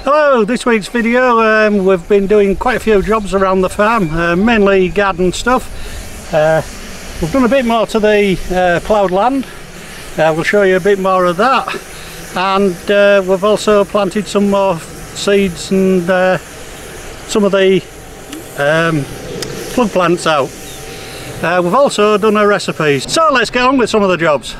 Hello, this week's video we've been doing quite a few jobs around the farm, mainly garden stuff. We've done a bit more to the ploughed land. We'll show you a bit more of that, and we've also planted some more seeds and some of the plug plants out. We've also done a recipe, so let's get on with some of the jobs.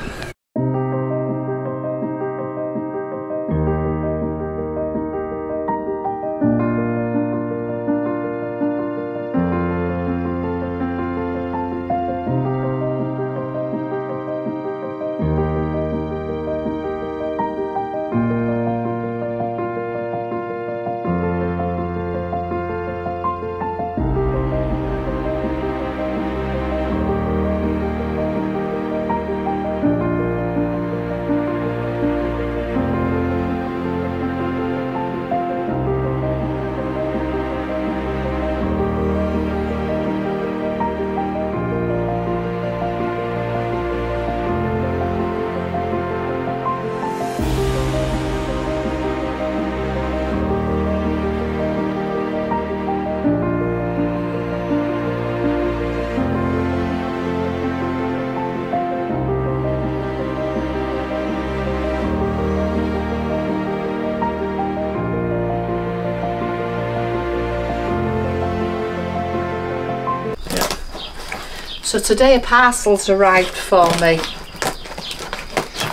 So today a parcel's arrived for me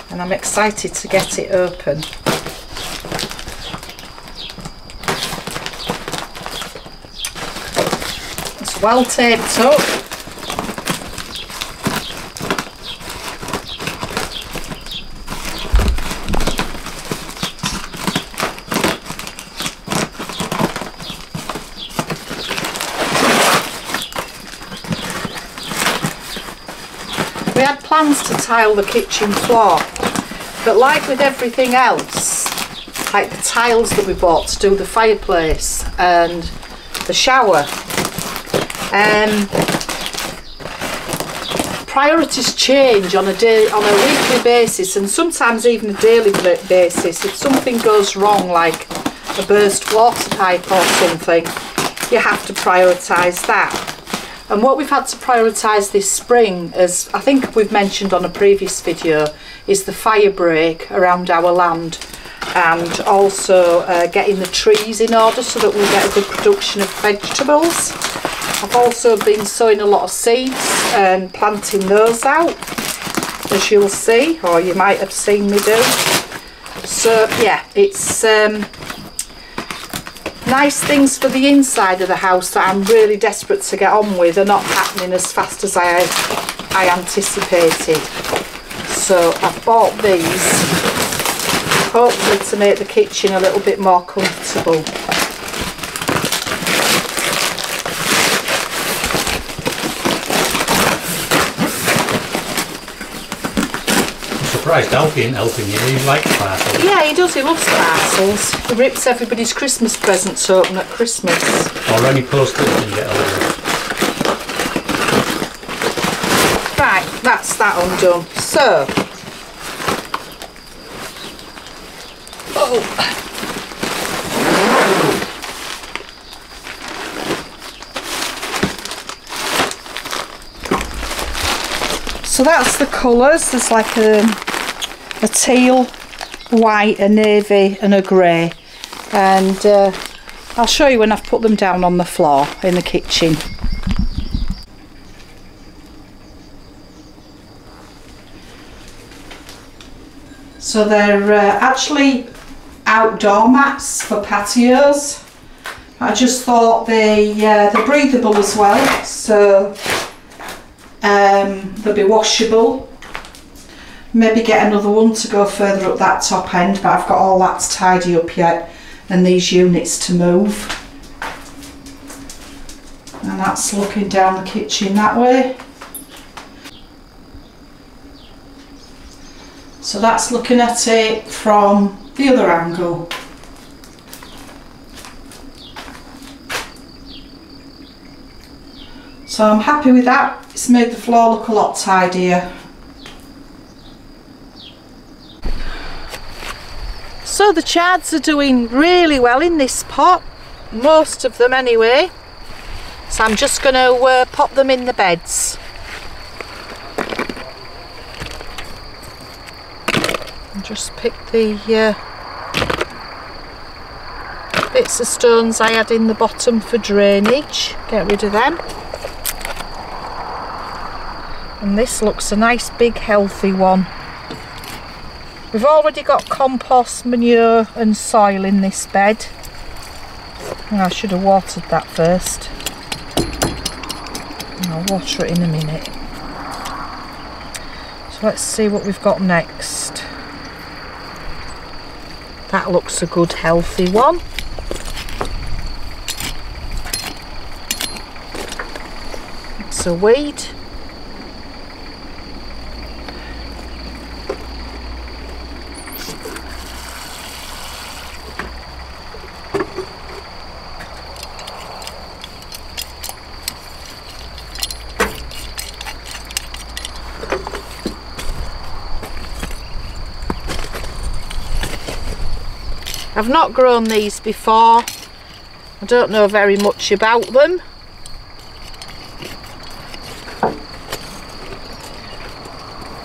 and I'm excited to get it open. It's well taped up. We had plans to tile the kitchen floor, but like with everything else, like the tiles that we bought to do the fireplace and the shower, priorities change on a weekly basis and sometimes even a daily basis. If something goes wrong, like a burst water pipe or something, you have to prioritise that. And what we've had to prioritise this spring, as I think we've mentioned on a previous video, is the fire break around our land, and also getting the trees in order so that we'll get a good production of vegetables. I've also been sowing a lot of seeds and planting those out, as you'll see, or you might have seen me do. So yeah, it's nice things for the inside of the house that I'm really desperate to get on with are not happening as fast as I anticipated. So I've bought these, hopefully to make the kitchen a little bit more comfortable. I'm surprised Alfie ain't helping you, he likes parcels. Yeah, he does, he loves parcels. He rips everybody's Christmas presents open at Christmas. Or any post-its you get over. Right, that's that undone. So, so that's the colours. There's like a teal, white, a navy and a grey, and I'll show you when I've put them down on the floor in the kitchen. So they're actually outdoor mats for patios. I just thought they're breathable as well, so they'll be washable. Maybe get another one to go further up that top end, but I've got all that to tidy up yet and these units to move. And that's looking down the kitchen that way. So that's looking at it from the other angle. So I'm happy with that. It's made the floor look a lot tidier. So the chards are doing really well in this pot, most of them anyway. So I'm just going to pop them in the beds. And just pick the bits of stones I had in the bottom for drainage, get rid of them. And this looks a nice big healthy one. We've already got compost, manure and soil in this bed. I should have watered that first. I'll water it in a minute. So let's see what we've got next. That looks a good healthy one. It's a weed. I've not grown these before. I don't know very much about them.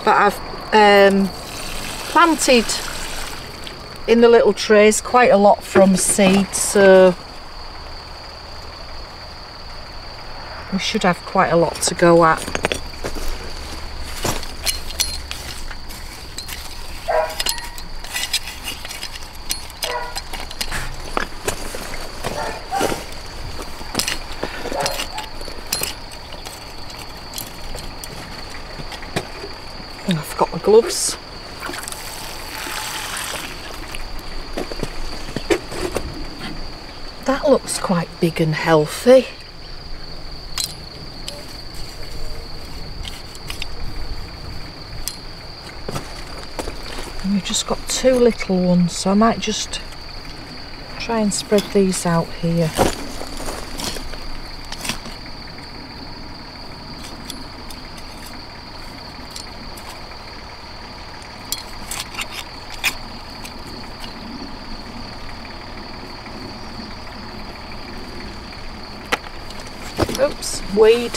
But I've planted in the little trays quite a lot from seed, so we should have quite a lot to go at. I've got my gloves. That looks quite big and healthy. And we've just got two little ones, so I might just try and spread these out here. Oops, weed.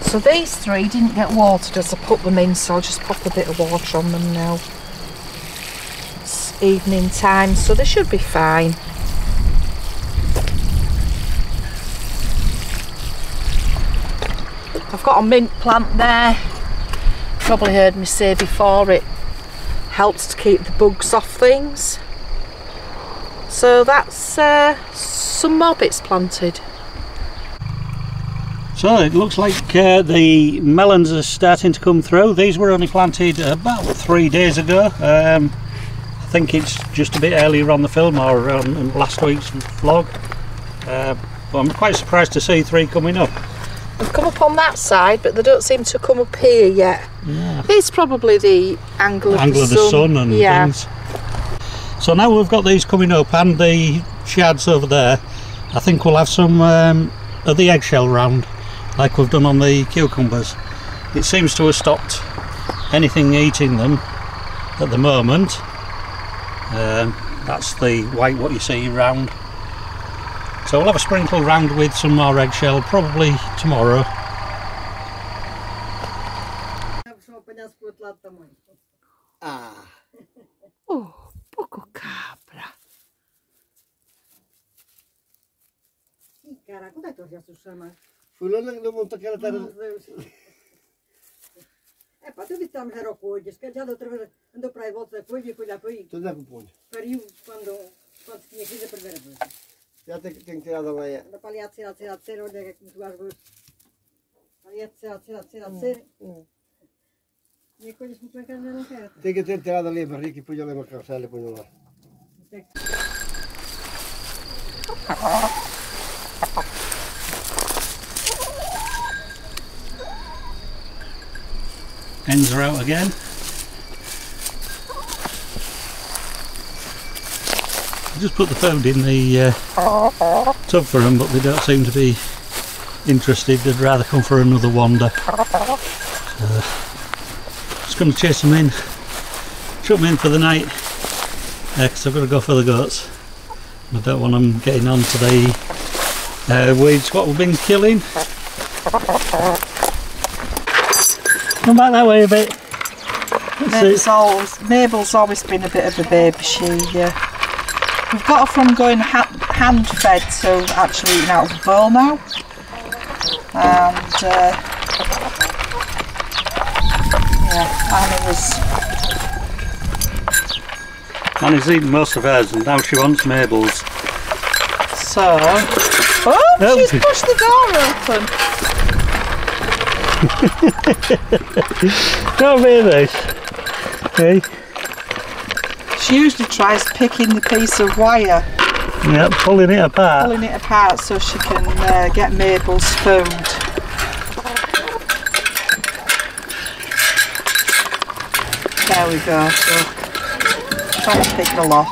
So these three didn't get watered as I put them in, so I'll just pop a bit of water on them now. It's evening time, so they should be fine. I've got a mint plant there. Probably heard me say before, it helps to keep the bugs off things. So that's some more bits planted. So it looks like the melons are starting to come through. These were only planted about 3 days ago. I think it's just a bit earlier on the film, or on last week's vlog. But I'm quite surprised to see 3 coming up. They've come up on that side, but they don't seem to come up here yet. Yeah. It's probably the angle of the sun and things. So now we've got these coming up and the shads over there. I think we'll have some of the eggshell round, like we've done on the cucumbers. It seems to have stopped anything eating them at the moment. That's the white what you see round. So we'll have a sprinkle round with some more eggshell probably tomorrow. Oh, poco cabra. Pa tu vidi tam žerokođe, kad ja do pravi volta kođe koja koji. To ne kupon. Pariu quando tinha que fazer primeira vez. Já tem que tirar da laia. Da palhada tirar, onde é que tu vais ver? Palhada tirar. E coisas que tu queres não quer. Tem que ter tirado ali a barriga e põe ali uma carcela e põe lá. Ends are out again. just put the food in the tub for them, but they don't seem to be interested. They'd rather come for another wander. So, just going to chase them in, shut them in for the night, because I've got to go for the goats. I don't want them getting onto the weeds what we've been killing. Come back that way a bit. Mabel's always been a bit of a baby. We've got her from going hand fed to actually eating out of a bowl now. And Annie's eaten most of hers and now she wants Mabel's. So, she's pushed the door open. Don't be this. Okay. She usually tries picking the piece of wire. Yeah, pulling it apart. Pulling it apart so she can get Mabel's food. There we go. So, try and pick the lock.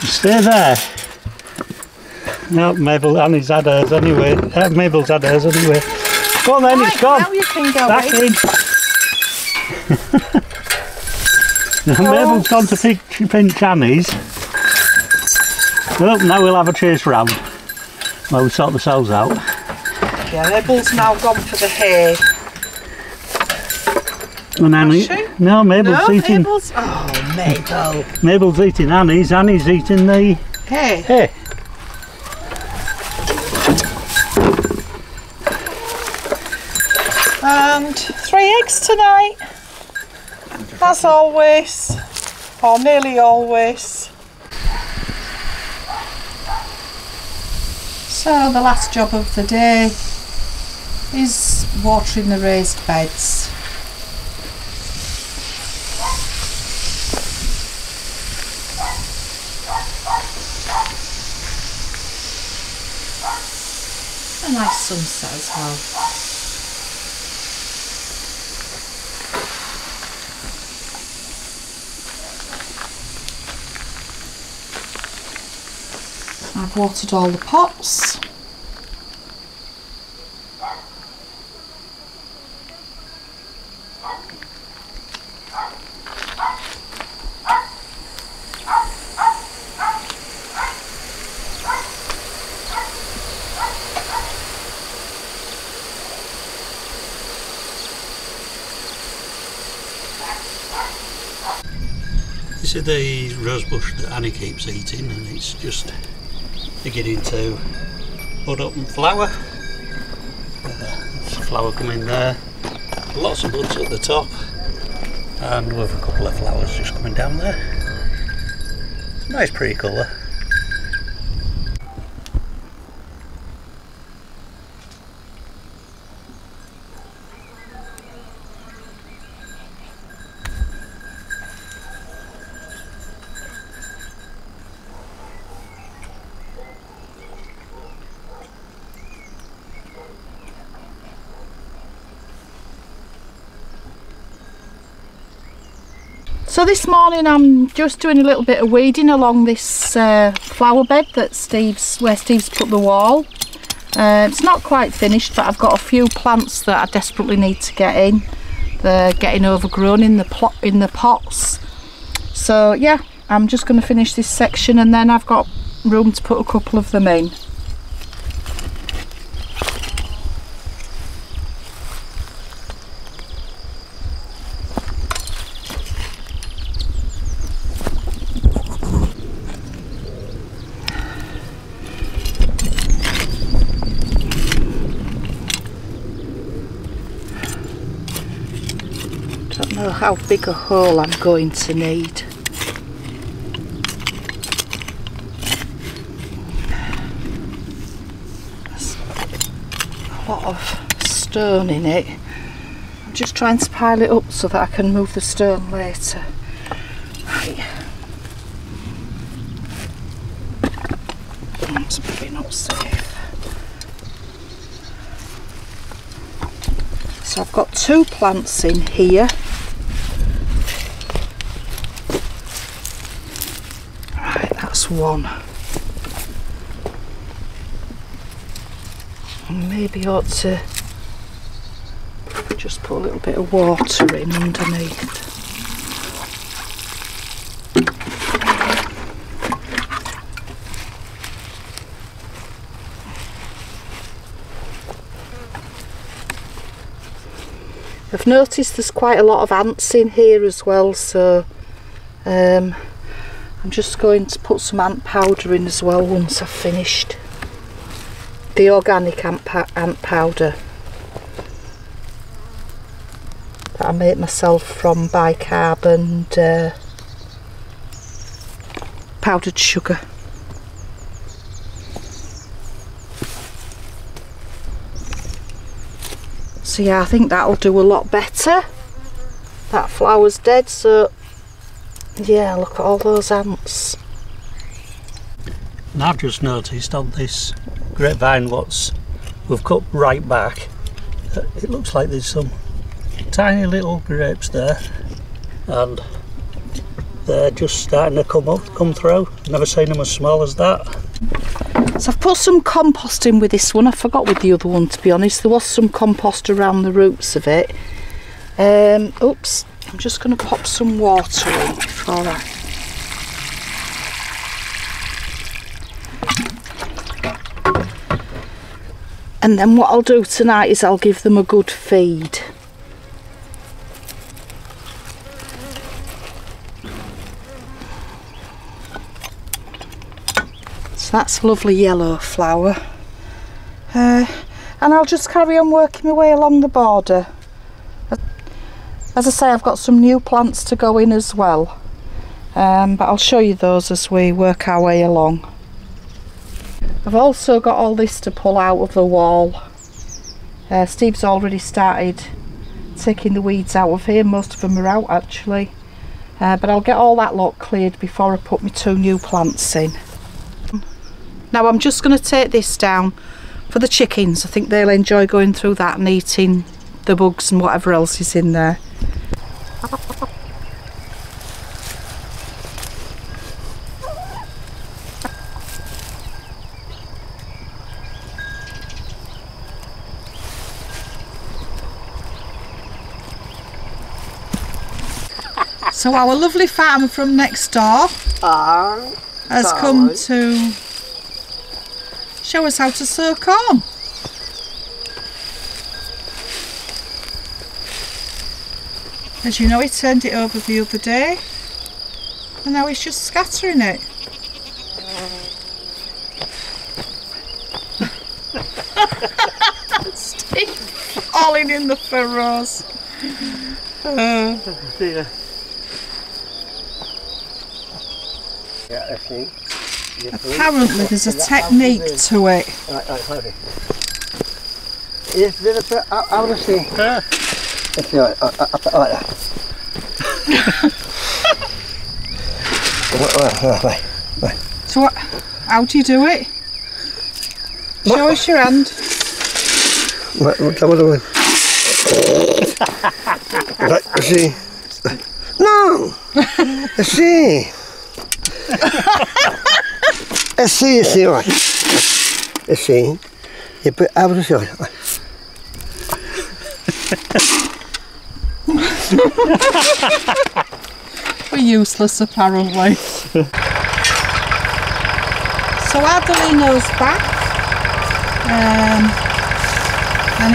Stay there. No, Annie's had hers anyway. Mabel's had hers anyway. Go on then, right, it's gone. Now you can go back in. Mabel's gone to pinch Annie's. Well, now we'll have a chase round while we sort ourselves out. Yeah, Mabel's now gone for the hay. And Annie, no, Mabel's eating. Oh, Mabel. Mabel's eating Annie's. Annie's eating the hay. And 3 eggs tonight, as always, or nearly always. So the last job of the day is watering the raised beds. A nice sunset as well. I've watered all the pots. This is the rose bush that Annie keeps eating, and it's just beginning to bud up and flower. There's a flower coming there, lots of buds at the top, and with a couple of flowers just coming down there. It's a nice pretty colour. So this morning I'm just doing a little bit of weeding along this flower bed that where Steve's put the wall. It's not quite finished, but I've got a few plants that I desperately need to get in. They're getting overgrown in the pots. So yeah, I'm just going to finish this section and then I've got room to put a couple of them in. Don't know how big a hole I'm going to need. There's a lot of stone in it. I'm just trying to pile it up so that I can move the stone later. Right. That's probably not safe. So I've got 2 plants in here. Right. one. Maybe ought to just put a little bit of water in underneath. I've noticed there's quite a lot of ants in here as well, so I'm just going to put some ant powder in as well once I've finished. The organic ant powder that I make myself from bicarb and powdered sugar. So yeah, I think that'll do a lot better. That flower's dead, so yeah, look at all those ants. And I've just noticed on this grapevine we've cut right back, it looks like there's some tiny little grapes there, and they're just starting to come through. Never seen them as small as that. So I've put some compost in with this one. I forgot with the other one, to be honest. There was some compost around the roots of it. Oops, I'm just going to pop some water in before I... And then what I'll do tonight is I'll give them a good feed. So that's a lovely yellow flower. And I'll just carry on working my way along the border. As I say, I've got some new plants to go in as well. But I'll show you those as we work our way along. I've also got all this to pull out of the wall. Steve's already started taking the weeds out of here. Most of them are out actually. But I'll get all that lot cleared before I put my 2 new plants in. Now I'm just going to take this down for the chickens. I think they'll enjoy going through that and eating the bugs and whatever else is in there. So our lovely farmer from next door has come to show us how to sow corn. As you know, he turned it over the other day and now he's just scattering it. Steve falling in the furrows. Dear. Yeah, I see. Apparently there's a technique to it. Yes, there's a I see. So what, how do you do it? Show us your hand. What am I doing? Right, see. No! See. See, right. See. You put out of the shot. We're useless apparently. So Adelino's back. And I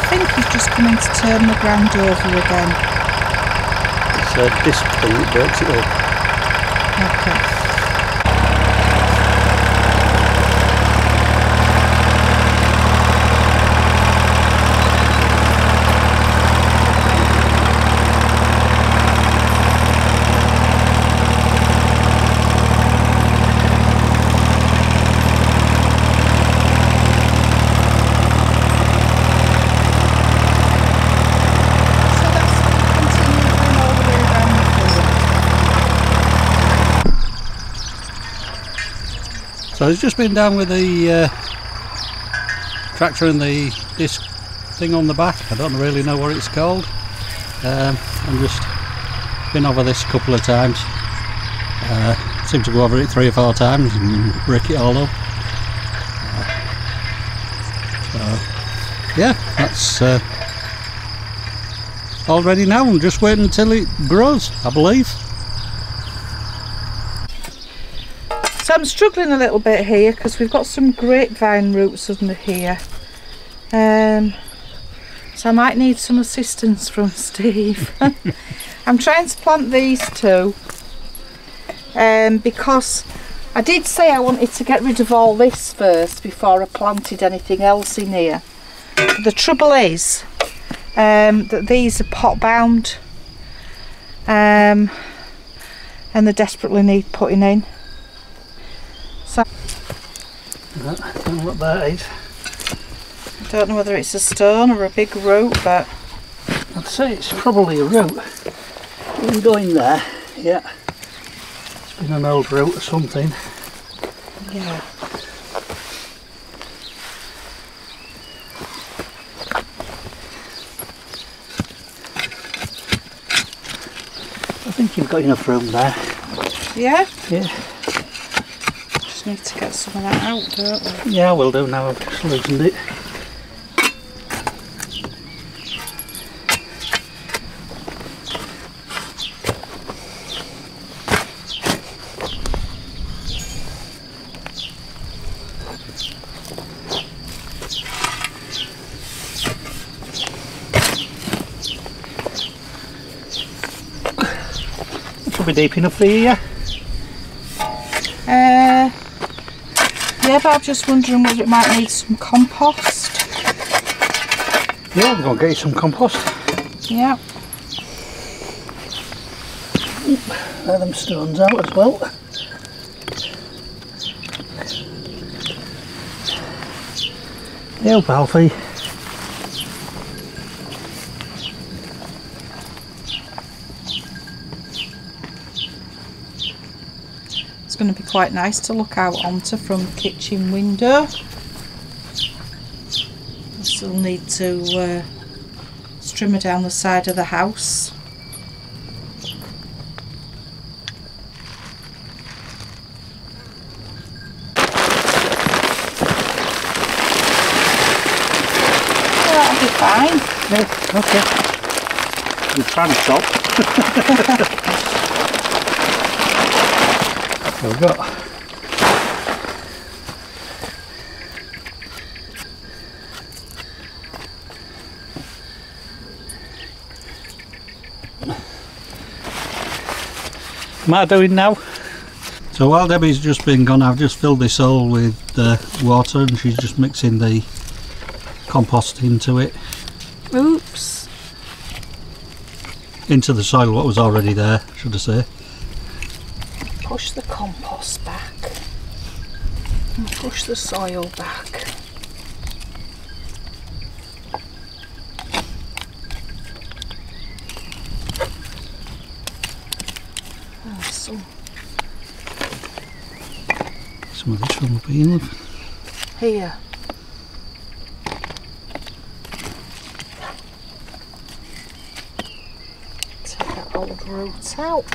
think he's just coming to turn the ground over again. It's this thing that breaks it up. Okay. So he's just been down with the tractor and the disc thing on the back. I don't really know what it's called. I've just been over this a couple of times. seem to go over it 3 or 4 times and break it all up. So yeah, that's all ready now. I'm just waiting until it grows, I believe. So I'm struggling a little bit here because we've got some grapevine roots under here. So I might need some assistance from Steve. I'm trying to plant these two because I did say I wanted to get rid of all this first before I planted anything else in here. The trouble is that these are pot bound and they desperately need putting in. So I don't know what that is. I don't know whether it's a stone or a big root, but I'd say it's probably a root. You can go in there, yeah. It's been an old root or something. yeah. I think you've got enough room there. Yeah? Yeah. Just need to get some of that out, don't we? Yeah, I will do now. I've just loosened it. Be deep enough for you, yeah? Yeah, but I'm just wondering whether it might need some compost. Yeah, I'm going to get you some compost. Yeah. Let them stones out as well. Yeah, Alfie. It's going to be quite nice to look out onto from the kitchen window. I still need to strimmer down the side of the house. Oh, that'll be fine. Yeah, okay. We're trying to stop. What we've got. What am I doing now? So while Debbie's just been gone, I've just filled this hole with water and she's just mixing the compost into it. Oops. Into the soil, what was already there, should I say. Push the compost back and push the soil back. Oh, some of this one will be in, look. here. Take that old roots out.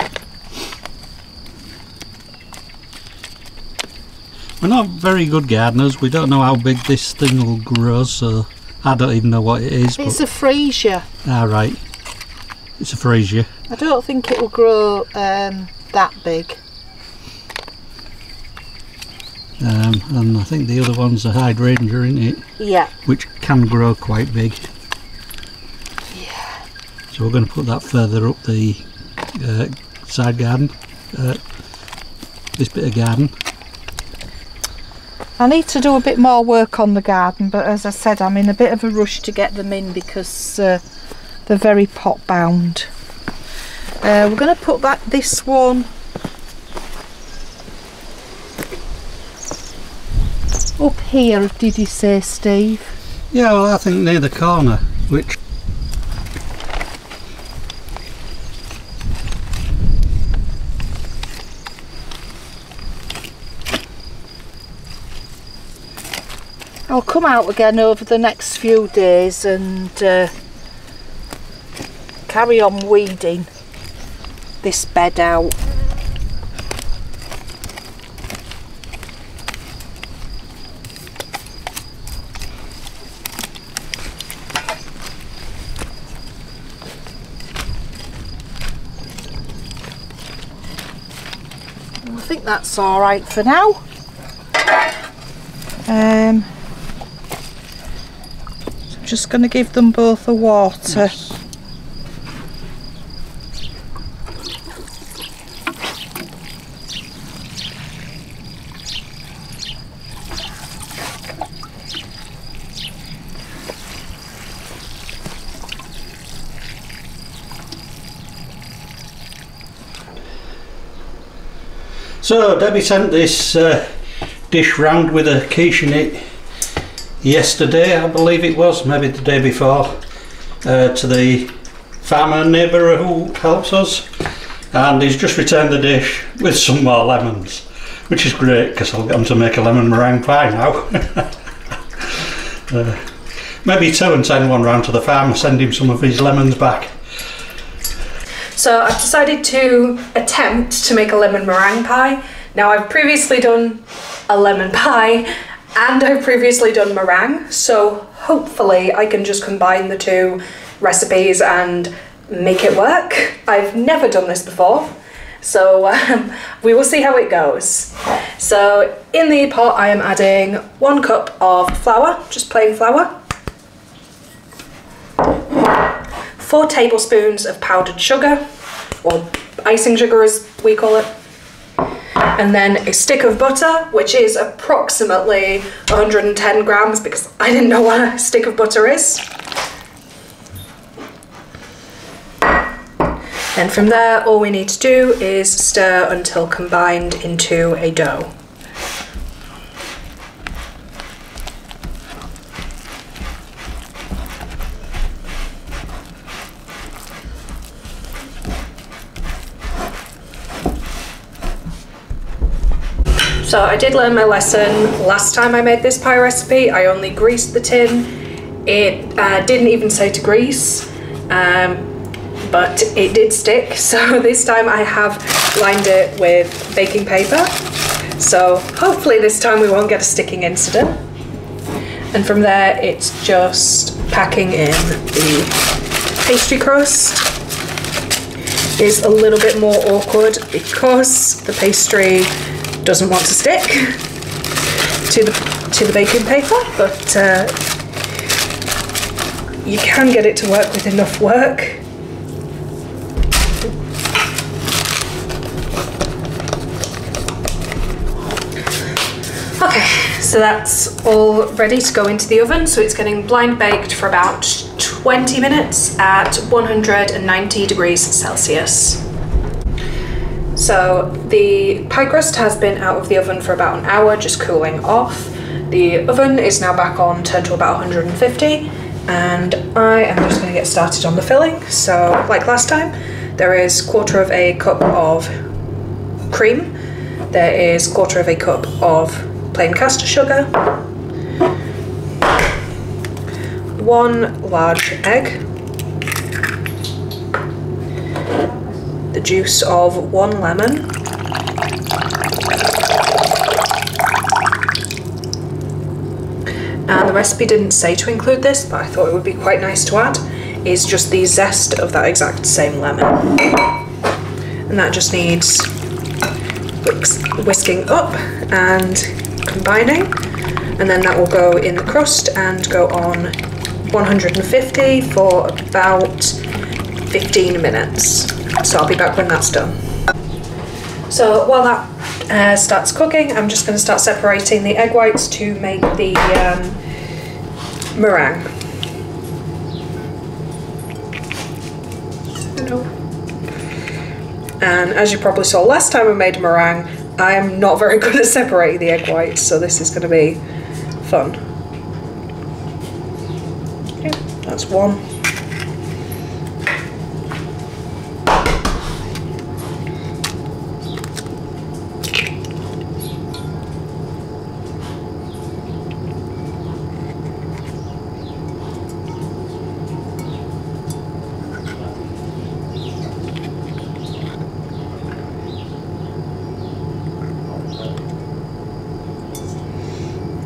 We're not very good gardeners, we don't know how big this thing will grow, so I don't even know what it is. It's a freesia. Ah, right. It's a freesia. I don't think it will grow that big. And I think the other one's a hydrangea, isn't it? Yeah. Which can grow quite big. Yeah. So we're going to put that further up the side garden, this bit of garden. I need to do a bit more work on the garden, but as I said, I'm in a bit of a rush to get them in because they're very pot bound. We're going to put this one up here, did you say, Steve? Yeah, well, I think near the corner, which I'll come out again over the next few days and carry on weeding this bed out. I think that's all right for now. So I'm just going to give them both a water. So Debbie sent this dish round with a quiche in it yesterday, I believe it was, maybe the day before, to the farmer neighbour who helps us, and he's just returned the dish with some more lemons, which is great because I'll get him to make a lemon meringue pie now. Maybe 2 and send one round to the farm and send him some of his lemons back. So I've decided to attempt to make a lemon meringue pie. Now I've previously done a lemon pie and I've previously done meringue, so hopefully I can just combine the 2 recipes and make it work. I've never done this before, so we will see how it goes. So in the pot I am adding 1 cup of flour, just plain flour, 4 tablespoons of powdered sugar, or icing sugar as we call it, and then a stick of butter, which is approximately 110 grams because I didn't know what a stick of butter is. And from there all we need to do is stir until combined into a dough. So I did learn my lesson last time I made this pie recipe. I only greased the tin. It didn't even say to grease, but it did stick. So this time I have lined it with baking paper. So hopefully this time we won't get a sticking incident. And from there it's just packing in the pastry crust. It's a little bit more awkward because the pastry doesn't want to stick to the baking paper, but you can get it to work with enough work. Okay, so that's all ready to go into the oven. So it's getting blind baked for about 20 minutes at 190 degrees Celsius. So the pie crust has been out of the oven for about an hour, just cooling off. The oven is now back on, turned to about 150, and I am just going to get started on the filling. So like last time, there is 1/4 cup of cream, there is 1/4 cup of plain caster sugar, 1 large egg, the juice of 1 lemon, and the recipe didn't say to include this, but I thought it would be quite nice to add, is just the zest of that exact same lemon. And that just needs whisking up and combining, and then that will go in the crust and go on 150 for about 15 minutes. So I'll be back when that's done. So while that starts cooking, I'm just going to start separating the egg whites to make the meringue. And as you probably saw last time I made meringue, I am not very good at separating the egg whites, so this is going to be fun. Okay, that's 1.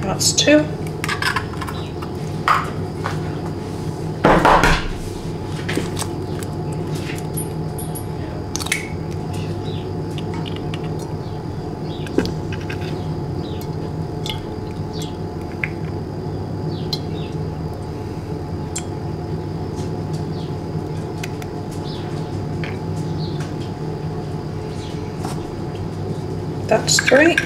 That's 2. That's 3.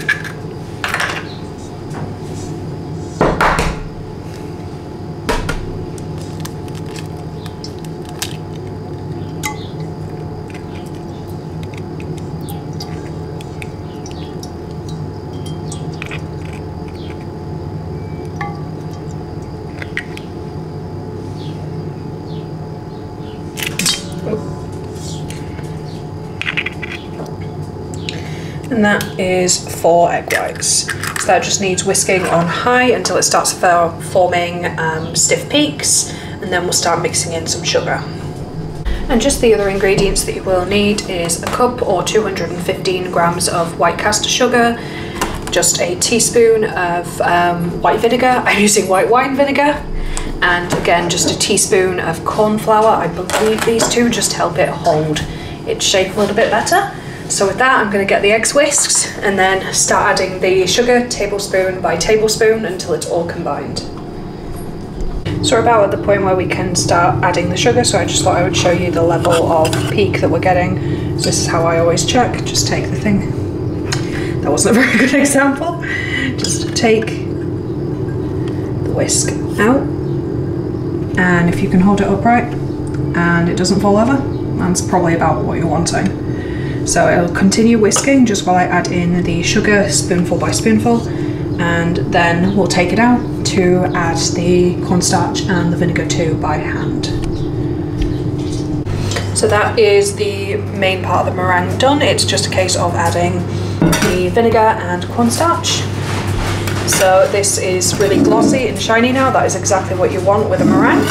And that is 4 egg whites. So that just needs whisking on high until it starts forming stiff peaks, and then we'll start mixing in some sugar. And just the other ingredients that you will need is a cup or 215 grams of white castor sugar, just a teaspoon of white vinegar. I'm using white wine vinegar, and again just a teaspoon of corn flour. I believe these two just help it hold its shape a little bit better. So with that, I'm going to get the eggs whisked and then start adding the sugar tablespoon by tablespoon until it's all combined. So we're about at the point where we can start adding the sugar, so I just thought I would show you the level of peak that we're getting. So this is how I always check. Just take the thing. That wasn't a very good example. Just take the whisk out, and if you can hold it upright and it doesn't fall over, that's probably about what you're wanting. So I'll continue whisking just while I add in the sugar spoonful by spoonful, and then we'll take it out to add the cornstarch and the vinegar to by hand. So that is the main part of the meringue done. It's just a case of adding the vinegar and cornstarch. So this is really glossy and shiny now. That is exactly what you want with a meringue.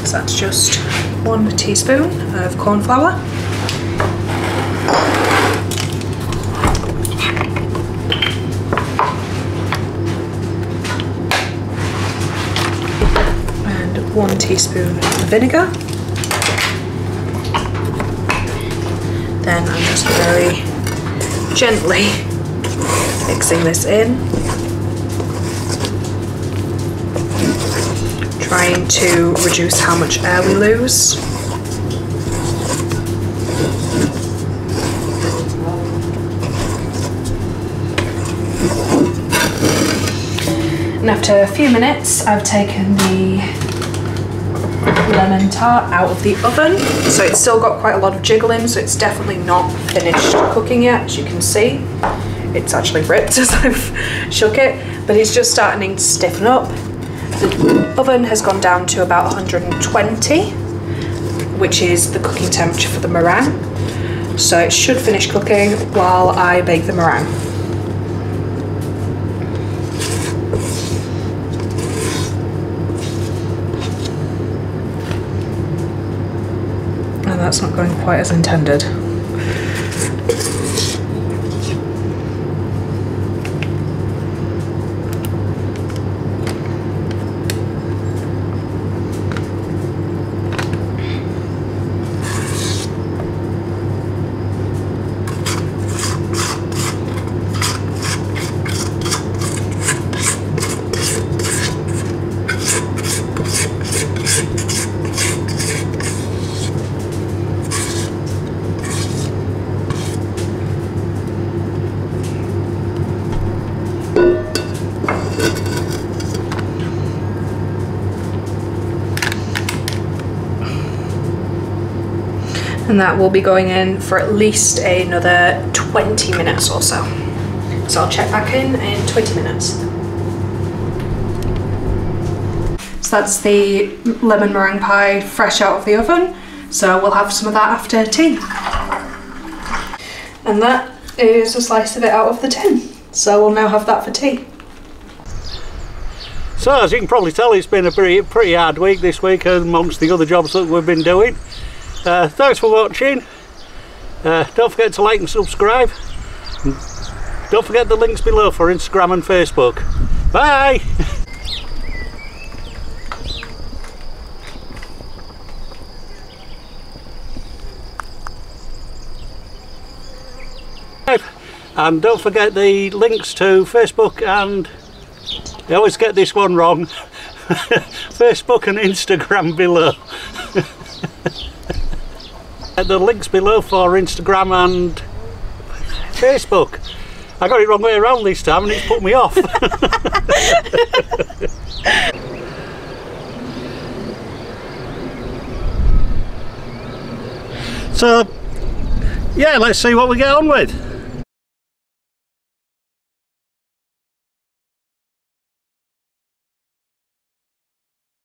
So that's just 1 teaspoon of corn flour. And 1 teaspoon of vinegar. Then I'm just very gently mixing this in, trying to reduce how much air we lose. And after a few minutes, I've taken the lemon tart out of the oven. So it's still got quite a lot of jiggle in, so it's definitely not finished cooking yet, as you can see. It's actually ripped as I've shook it, but it's just starting to stiffen up. The oven has gone down to about 120, which is the cooking temperature for the meringue. So it should finish cooking while I bake the meringue. And that's not going quite as intended. And that will be going in for at least another 20 minutes or so. So I'll check back in 20 minutes. So that's the lemon meringue pie fresh out of the oven. So we'll have some of that after tea. And that is a slice of it out of the tin. So we'll now have that for tea. So as you can probably tell, it's been a pretty hard week this week amongst the other jobs that we've been doing. Thanks for watching. Don't forget to like and subscribe. Don't forget the links below for Instagram and Facebook. Bye! And don't forget the links to Facebook and, I always get this one wrong, Facebook and Instagram below. The links below for Instagram and Facebook. I got it wrong way around this time and it's put me off. So yeah, let's see what we get on with.